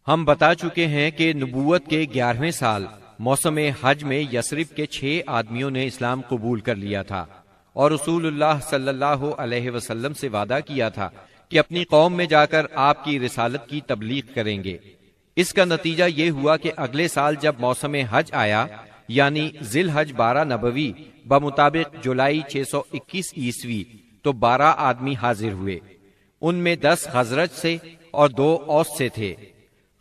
ہم بتا چکے ہیں کہ نبوت کے 11ویں سال موسم حج میں یثرب کے 6 آدمیوں نے اسلام قبول کر لیا تھا اور رسول اللہ صلی اللہ علیہ وسلم سے وعدہ کیا تھا کہ اپنی قوم میں جا کر آپ کی رسالت کی تبلیغ کریں گے۔ اس کا نتیجہ یہ ہوا کہ اگلے سال جب موسم حج آیا یعنی ذی الحج 12 نبوی بمطابق جولائی 621 عیسوی تو 12 آدمی حاضر ہوئے۔ ان میں 10 خزرج سے اور 2 اوس سے تھے۔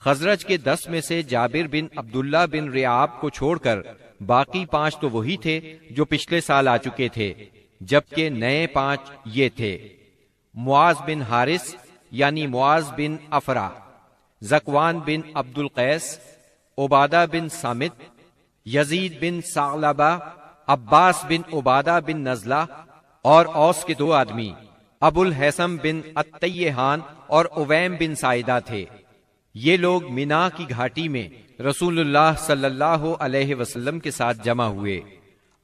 خزرج کے 10 میں سے جابر بن عبداللہ بن ریعاب کو چھوڑ کر باقی 5 تو وہی تھے جو پچھلے سال آ چکے تھے، جبکہ نئے 5 یہ تھے: معاذ بن حارث یعنی معاذ بن افرا، زکوان بن عبد القیس، عبادہ بن سامت، یزید بن ثعلبہ، عباس بن عبادہ بن نزلہ، اور اوس کے 2 آدمی ابو الحسم بن التیہان اور اویم بن سائدہ تھے۔ یہ لوگ مینا کی گھاٹی میں رسول اللہ صلی اللہ علیہ وسلم کے ساتھ جمع ہوئے۔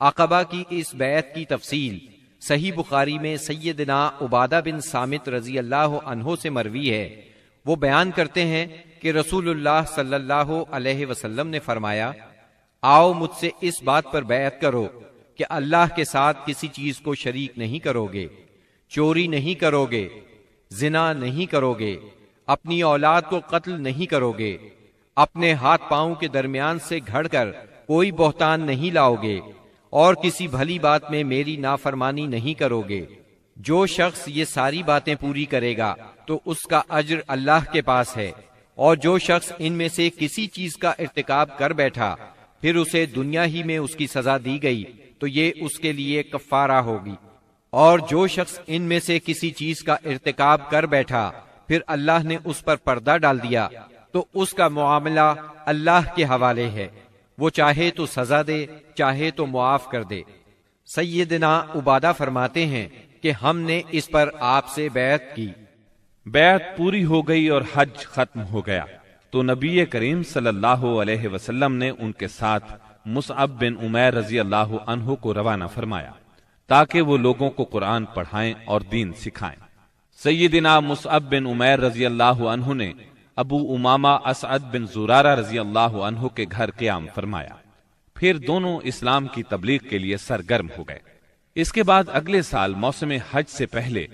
عقبہ کی اس بیعت کی تفصیل صحیح بخاری میں سیدنا عبادہ بن سامت رضی اللہ عنہ سے مروی ہے۔ وہ بیان کرتے ہیں کہ رسول اللہ صلی اللہ علیہ وسلم نے فرمایا، آؤ مجھ سے اس بات پر بیعت کرو کہ اللہ کے ساتھ کسی چیز کو شریک نہیں کرو گے، چوری نہیں کرو گے، زنا نہیں کرو گے، اپنی اولاد کو قتل نہیں کرو گے، اپنے ہاتھ پاؤں کے درمیان سے گھڑ کر کوئی بہتان نہیں لاؤ گے، اور کسی بھلی بات میں میری نافرمانی نہیں کرو گے۔ جو شخص یہ ساری باتیں پوری کرے گا تو اس کا اجر اللہ کے پاس ہے، اور جو شخص ان میں سے کسی چیز کا ارتکاب کر بیٹھا پھر اسے دنیا ہی میں اس کی سزا دی گئی تو یہ اس کے لیے کفارہ ہوگی، اور جو شخص ان میں سے کسی چیز کا ارتکاب کر بیٹھا پھر اللہ نے اس پر پردہ ڈال دیا تو اس کا معاملہ اللہ کے حوالے ہے، وہ چاہے تو سزا دے چاہے تو معاف کر دے۔ سیدنا عبادہ فرماتے ہیں کہ ہم نے اس پر آپ سے بیعت کی۔ بیعت پوری ہو گئی اور حج ختم ہو گیا تو نبی کریم صلی اللہ علیہ وسلم نے ان کے ساتھ مصعب بن عمیر رضی اللہ عنہ کو روانہ فرمایا تاکہ وہ لوگوں کو قرآن پڑھائیں اور دین سکھائیں۔ سیدنا مصعب بن عمیر رضی اللہ عنہ نے ابو امامہ اسعد بن زرارہ رضی اللہ عنہ کے گھر قیام فرمایا، پھر دونوں اسلام کی تبلیغ کے لیے سرگرم ہو گئے۔ اس کے بعد اگلے سال موسم حج سے پہلے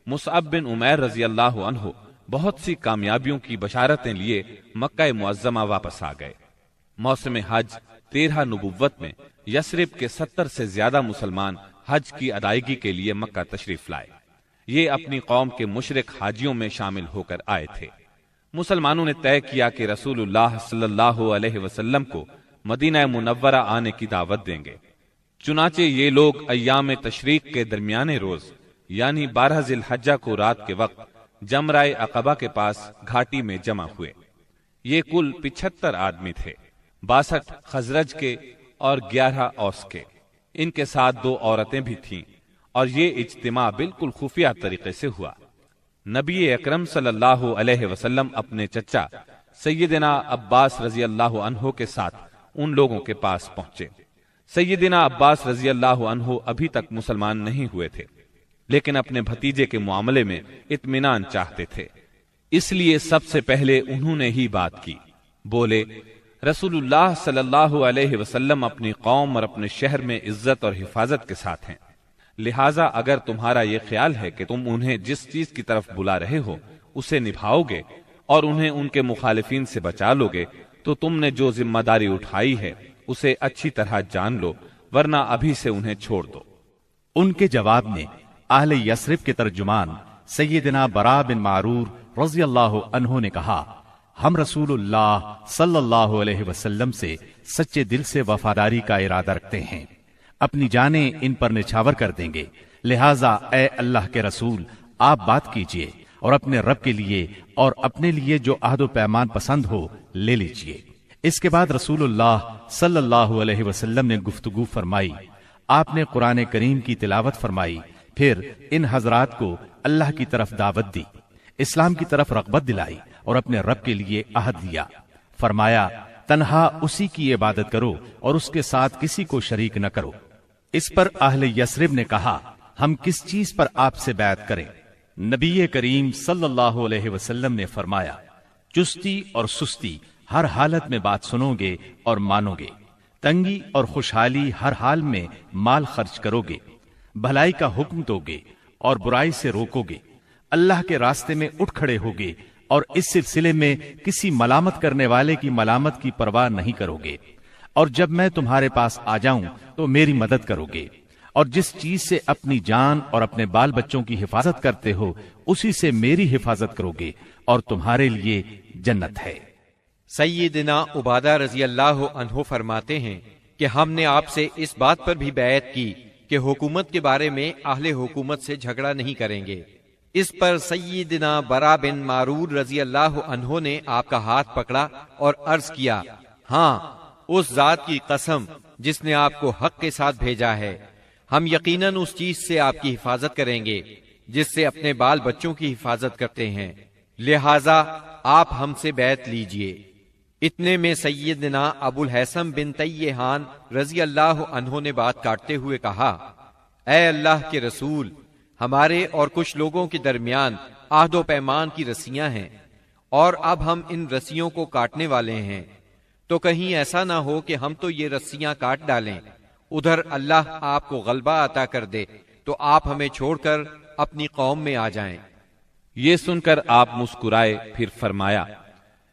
مصعب بن عمیر رضی اللہ عنہ بہت سی کامیابیوں کی بشارتیں لیے مکہ معظمہ واپس آ گئے۔ موسم حج 13 نبوت میں یثرب کے 70 سے زیادہ مسلمان حج کی ادائیگی کے لیے مکہ تشریف لائے۔ یہ اپنی قوم کے مشرک حاجیوں میں شامل ہو کر آئے تھے۔ مسلمانوں نے طے کیا کہ رسول اللہ صلی اللہ علیہ وسلم کو مدینہ منورہ آنے کی دعوت دیں گے۔ چنانچہ یہ لوگ ایام تشریق کے درمیانے روز یعنی 12 ذی الحجہ کو رات کے وقت جمرہ عقبہ کے پاس گھاٹی میں جمع ہوئے۔ یہ کل 75 آدمی تھے، 62 خزرج کے اور 11 اوس کے۔ ان کے ساتھ 2 عورتیں بھی تھیں، اور یہ اجتماع بالکل خفیہ طریقے سے ہوا۔ نبی اکرم صلی اللہ علیہ وسلم اپنے چچا سیدنا عباس رضی اللہ عنہ کے ساتھ ان لوگوں کے پاس پہنچے۔ سیدنا عباس رضی اللہ عنہ ابھی تک مسلمان نہیں ہوئے تھے، لیکن اپنے بھتیجے کے معاملے میں اطمینان چاہتے تھے، اس لیے سب سے پہلے انہوں نے ہی بات کی۔ بولے، رسول اللہ صلی اللہ علیہ وسلم اپنی قوم اور اپنے شہر میں عزت اور حفاظت کے ساتھ ہیں، لہٰذا اگر تمہارا یہ خیال ہے کہ تم انہیں جس چیز کی طرف بلا رہے ہو اسے نبھاؤ گے اور انہیں ان کے مخالفین سے بچا لو گے تو تم نے جو ذمہ داری اٹھائی ہے اسے اچھی طرح جان لو، ورنہ ابھی سے انہیں چھوڑ دو۔ ان کے جواب میں اہل یثرب کے ترجمان سیدنا برا بن معرور رضی اللہ عنہ نے کہا، ہم رسول اللہ صلی اللہ علیہ وسلم سے سچے دل سے وفاداری کا ارادہ رکھتے ہیں، اپنی جانیں ان پر نچھاور کر دیں گے، لہٰذا اے اللہ کے رسول آپ بات کیجئے اور اپنے رب کے لیے اور اپنے لیے جو عہد و پیمان پسند ہو لے لیجئے۔ اس کے بعد رسول اللہ صلی اللہ علیہ وسلم نے گفتگو فرمائی، آپ نے قرآن کریم کی تلاوت فرمائی، پھر ان حضرات کو اللہ کی طرف دعوت دی، اسلام کی طرف رغبت دلائی اور اپنے رب کے لیے عہد دیا۔ فرمایا، تنہا اسی کی عبادت کرو اور اس کے ساتھ کسی کو شریک نہ کرو۔ اس پر اہل یثرب نے کہا، ہم کس چیز پر آپ سے بیعت کریں؟ نبی کریم صلی اللہ علیہ وسلم نے فرمایا، چستی اور سستی ہر حالت میں بات سنو گے اور مانو گے، تنگی اور خوشحالی ہر حال میں مال خرچ کرو گے، بھلائی کا حکم دو گے اور برائی سے روکو گے، اللہ کے راستے میں اٹھ کھڑے ہوگے اور اس سلسلے میں کسی ملامت کرنے والے کی ملامت کی پرواہ نہیں کرو گے، اور جب میں تمہارے پاس آ جاؤں تو میری مدد کرو گے، اور جس چیز سے اپنی جان اور اپنے بال بچوں کی حفاظت کرتے ہو اسی سے میری حفاظت کرو گے، اور تمہارے لیے جنت ہے۔ سیدنا عبادہ رضی اللہ عنہ فرماتے ہیں کہ ہم نے آپ سے اس بات پر بھی بیعت کی کہ حکومت کے بارے میں اہل حکومت سے جھگڑا نہیں کریں گے۔ اس پر سیدنا برا بن معرور رضی اللہ عنہ نے آپ کا ہاتھ پکڑا اور عرض کیا، ہاں اس ذات کی قسم جس نے آپ کو حق کے ساتھ بھیجا ہے، ہم یقیناً اس چیز سے آپ کی حفاظت کریں گے جس سے اپنے بال بچوں کی حفاظت کرتے ہیں، لہذا آپ ہم سے بیعت لیجئے۔ اتنے میں سیدنا ابو الحسن بن تیہان رضی اللہ عنہ نے بات کاٹتے ہوئے کہا، اے اللہ کے رسول، ہمارے اور کچھ لوگوں کے درمیان عہد و پیمان کی رسیاں ہیں، اور اب ہم ان رسیوں کو کاٹنے والے ہیں، تو کہیں ایسا نہ ہو کہ ہم تو یہ رسیاں کاٹ ڈالیں، ادھر اللہ آپ کو غلبہ عطا کر دے تو آپ ہمیں چھوڑ کر اپنی قوم میں آ جائیں۔ یہ سن کر آپ مسکرائے، پھر فرمایا،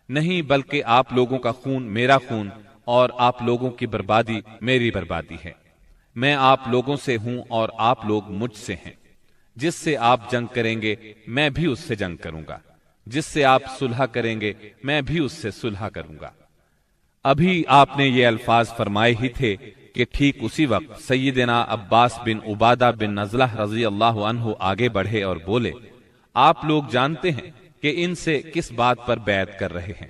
نہیں بلکہ آپ لوگوں کا خون میرا خون اور آپ لوگوں کی بربادی میری بربادی ہے۔ میں آپ لوگوں سے ہوں اور آپ لوگ مجھ سے ہیں۔ جس سے آپ جنگ کریں گے میں بھی اس سے جنگ کروں گا، جس سے آپ صلح کریں گے میں بھی اس سے صلح کروں گا۔ ابھی آپ نے یہ الفاظ فرمائے ہی تھے کہ ٹھیک اسی وقت سیدنا عباس بن عبادہ بن نزلہ رضی اللہ عنہ آگے بڑھے اور بولے، آپ لوگ جانتے ہیں کہ ان سے کس بات پر بیعت کر رہے ہیں؟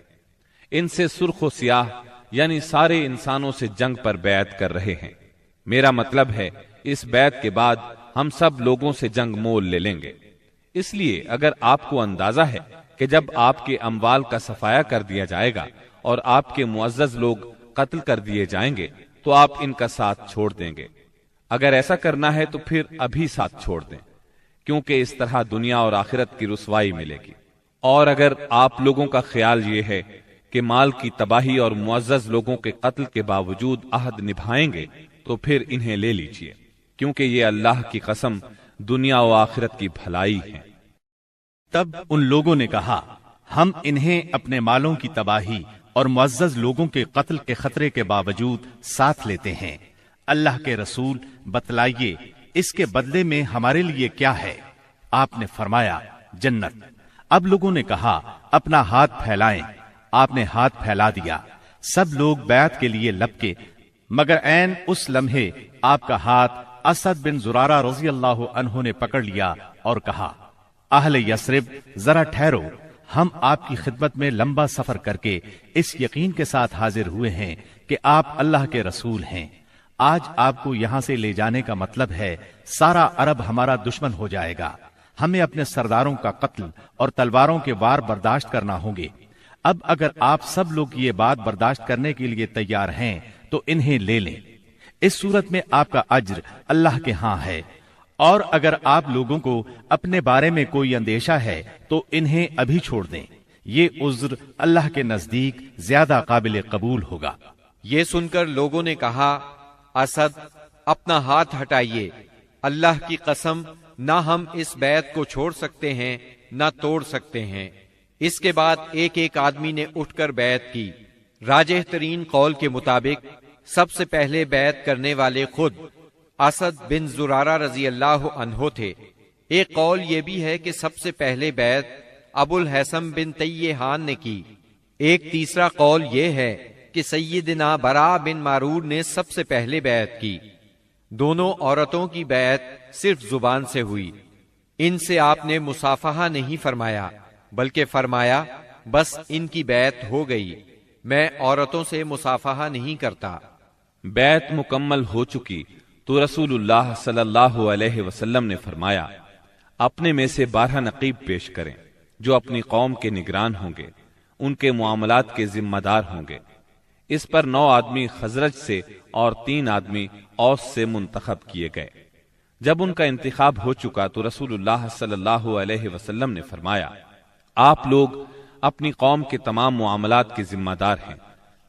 ان سے سرخ و سیاہ یعنی سارے انسانوں سے جنگ پر بیعت کر رہے ہیں۔ میرا مطلب ہے اس بیعت کے بعد ہم سب لوگوں سے جنگ مول لے لیں گے۔ اس لیے اگر آپ کو اندازہ ہے کہ جب آپ کے اموال کا صفایا کر دیا جائے گا اور آپ کے معزز لوگ قتل کر دیے جائیں گے تو آپ ان کا ساتھ چھوڑ دیں گے۔ اگر ایسا کرنا ہے تو پھر ابھی ساتھ چھوڑ دیں، کیونکہ اس طرح دنیا اور آخرت کی رسوائی ملے گی۔ اور اگر آپ لوگوں کا خیال یہ ہے کہ مال کی تباہی اور معزز لوگوں کے قتل کے باوجود عہد نبھائیں گے تو پھر انہیں لے لیجئے، کیونکہ یہ اللہ کی قسم دنیا و آخرت کی بھلائی ہے۔ تب ان لوگوں نے کہا، ہم انہیں اپنے مالوں کی تباہی اور معزز لوگوں کے قتل کے خطرے کے باوجود ساتھ لیتے ہیں۔ اللہ کے رسول بتلائیے اس کے بدلے میں ہمارے لیے کیا ہے؟ آپ نے فرمایا، جنت۔ اب لوگوں نے کہا، اپنا ہاتھ پھیلائیں۔ آپ نے ہاتھ پھیلا دیا، سب لوگ بیعت کے لیے لپکے، مگر عین اس لمحے آپ کا ہاتھ اسد بن زرارہ رضی اللہ عنہ نے پکڑ لیا اور کہا، اہل یثرب ذرا ٹھہرو، ہم آپ کی خدمت میں لمبا سفر کر کے اس یقین کے ساتھ حاضر ہوئے ہیں کہ آپ اللہ کے رسول ہیں۔ آج آپ کو یہاں سے لے جانے کا مطلب ہے سارا عرب ہمارا دشمن ہو جائے گا، ہمیں اپنے سرداروں کا قتل اور تلواروں کے وار برداشت کرنا ہوں گے۔ اب اگر آپ سب لوگ یہ بات برداشت کرنے کے لیے تیار ہیں تو انہیں لے لیں، اس صورت میں آپ کا اجر اللہ کے ہاں ہے، اور اگر آپ لوگوں کو اپنے بارے میں کوئی اندیشہ ہے تو انہیں ابھی چھوڑ دیں، یہ عذر اللہ کے نزدیک زیادہ قابل قبول ہوگا۔ یہ سن کر لوگوں نے کہا، اسد اپنا ہاتھ ہٹائیے، اللہ کی قسم نہ ہم اس بیعت کو چھوڑ سکتے ہیں نہ توڑ سکتے ہیں۔ اس کے بعد ایک ایک آدمی نے اٹھ کر بیعت کی۔ راجح ترین قول کے مطابق سب سے پہلے بیعت کرنے والے خود اسد بن زرارہ رضی اللہ عنہ تھے۔ ایک قول یہ بھی ہے کہ سب سے پہلے بیعت ابو الحسن بن تیہان نے کی۔ ایک تیسرا قول یہ ہے کہ سیدنا برا بن معرور نے سب سے پہلے بیعت کی۔ دونوں عورتوں کی بیعت صرف زبان سے ہوئی، ان سے آپ نے مصافحہ نہیں فرمایا، بلکہ فرمایا بس ان کی بیعت ہو گئی، میں عورتوں سے مصافحہ نہیں کرتا۔ بیعت مکمل ہو چکی تو رسول اللہ صلی اللہ علیہ وسلم نے فرمایا، اپنے میں سے 12 نقیب پیش کریں جو اپنی قوم کے نگران ہوں گے، ان کے معاملات کے ذمہ دار ہوں گے۔ اس پر 9 آدمی خزرج سے اور 3 آدمی اوس سے منتخب کیے گئے۔ جب ان کا انتخاب ہو چکا تو رسول اللہ صلی اللہ علیہ وسلم نے فرمایا، آپ لوگ اپنی قوم کے تمام معاملات کے ذمہ دار ہیں،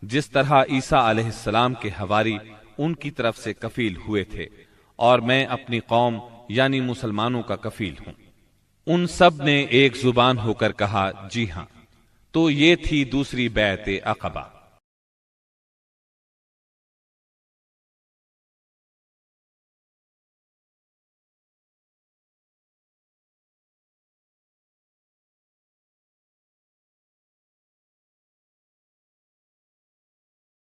جس طرح عیسیٰ علیہ السلام کے حواری ان کی طرف سے کفیل ہوئے تھے، اور میں اپنی قوم یعنی مسلمانوں کا کفیل ہوں۔ ان سب نے ایک زبان ہو کر کہا جی ہاں۔ تو یہ تھی دوسری بیعت عقبہ۔